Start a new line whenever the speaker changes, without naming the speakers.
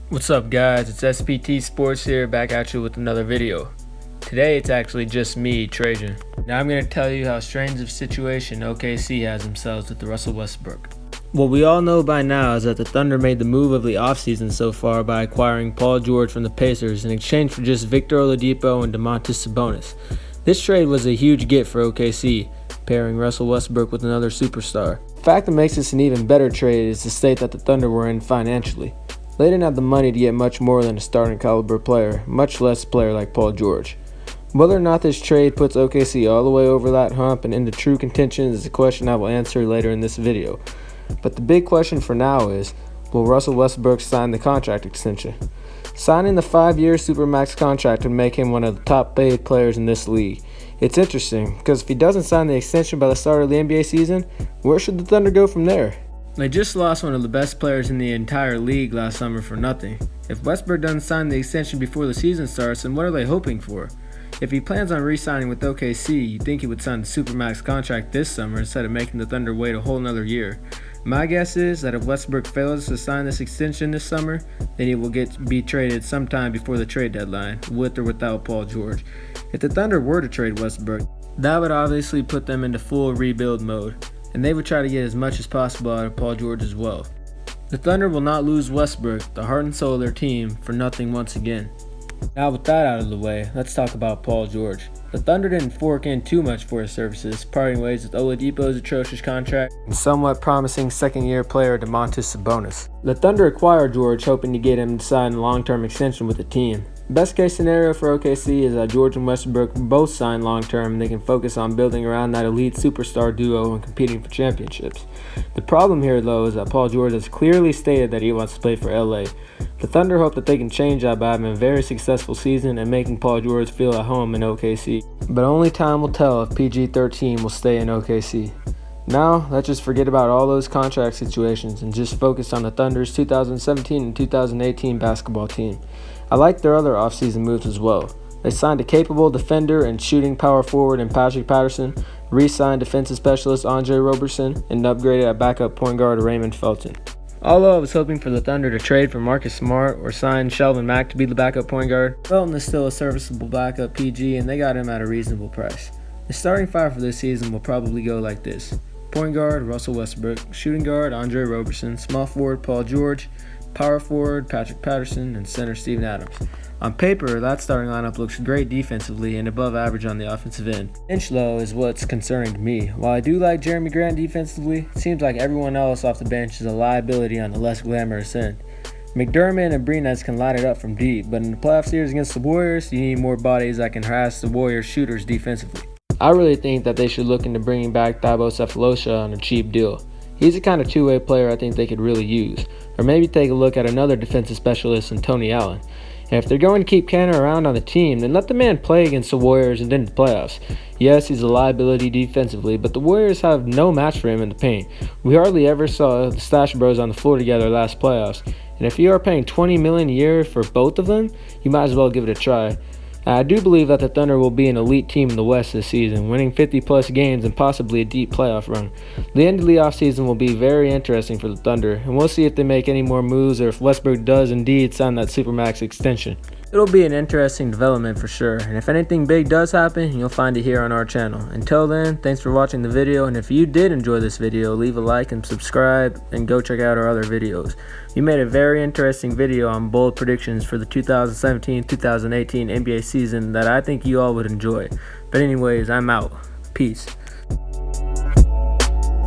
What's up guys, it's SPT Sports here, back at you with another video. Today it's actually just me, Trajan. Now I'm going to tell you how strange of a situation OKC has themselves with the Russell Westbrook. What we all know by now is that the Thunder made the move of the offseason so far by acquiring Paul George from the Pacers in exchange for just Victor Oladipo and Domantas Sabonis. This trade was a huge get for OKC, pairing Russell Westbrook with another superstar. The fact that makes this an even better trade is the state that the Thunder were in financially. They didn't have the money to get much more than a starting caliber player, much less a player like Paul George. Whether or not this trade puts OKC all the way over that hump and into true contention is a question I will answer later in this video. But the big question for now is, will Russell Westbrook sign the contract extension? Signing the 5-year Supermax contract would make him one of the top paid players in this league. It's interesting, because if he doesn't sign the extension by the start of the NBA season, where should the Thunder go from there? They just lost one of the best players in the entire league last summer for nothing. If Westbrook doesn't sign the extension before the season starts, then what are they hoping for? If he plans on re-signing with OKC, you'd think he would sign the Supermax contract this summer instead of making the Thunder wait a whole nother year. My guess is that if Westbrook fails to sign this extension this summer, then he will be traded sometime before the trade deadline, with or without Paul George. If the Thunder were to trade Westbrook, that would obviously put them into full rebuild mode, and they would try to get as much as possible out of Paul George as well. The Thunder will not lose Westbrook, the heart and soul of their team, for nothing once again. Now with that out of the way, let's talk about Paul George. The Thunder didn't fork in too much for his services, parting ways with Oladipo's atrocious contract and somewhat promising second-year player Domantas Sabonis. The Thunder acquired George hoping to get him to sign a long-term extension with the team. Best case scenario for OKC is that George and Westbrook both sign long-term and they can focus on building around that elite superstar duo and competing for championships. The problem here though is that Paul George has clearly stated that he wants to play for LA. The Thunder hope that they can change that by having a very successful season and making Paul George feel at home in OKC. But only time will tell if PG-13 will stay in OKC. Now, let's just forget about all those contract situations and just focus on the Thunder's 2017 and 2018 basketball team. I like their other offseason moves as well. They signed a capable defender and shooting power forward in Patrick Patterson, re-signed defensive specialist Andre Roberson, and upgraded at backup point guard Raymond Felton. Although I was hoping for the Thunder to trade for Marcus Smart or sign Shelvin Mack to be the backup point guard, Felton is still a serviceable backup PG and they got him at a reasonable price. The starting five for this season will probably go like this. Point guard Russell Westbrook, shooting guard Andre Roberson, small forward Paul George, power forward Patrick Patterson, and center Steven Adams. On paper, that starting lineup looks great defensively and above average on the offensive end. Bench though is what's concerning to me. While I do like Jeremy Grant defensively, it seems like everyone else off the bench is a liability on the less glamorous end. McDermott and Brunez can light it up from deep, but in the playoff series against the Warriors, you need more bodies that can harass the Warriors shooters defensively. I really think that they should look into bringing back Thibaut Cephalosha on a cheap deal. He's the kind of two-way player I think they could really use. Or maybe take a look at another defensive specialist in Tony Allen. And if they're going to keep Canner around on the team, then let the man play against the Warriors and then the playoffs. Yes, he's a liability defensively, but the Warriors have no match for him in the paint. We hardly ever saw the Stash Bros on the floor together last playoffs. And if you are paying $20 million a year for both of them, you might as well give it a try. I do believe that the Thunder will be an elite team in the West this season, winning 50-plus games and possibly a deep playoff run. The end of the offseason will be very interesting for the Thunder, and we'll see if they make any more moves or if Westbrook does indeed sign that Supermax extension. It'll be an interesting development for sure, and if anything big does happen, you'll find it here on our channel. Until then, thanks for watching the video, and if you did enjoy this video, leave a like and subscribe, and go check out our other videos. We made a very interesting video on bold predictions for the 2017-2018 NBA season that I think you all would enjoy. But anyways, I'm out. Peace.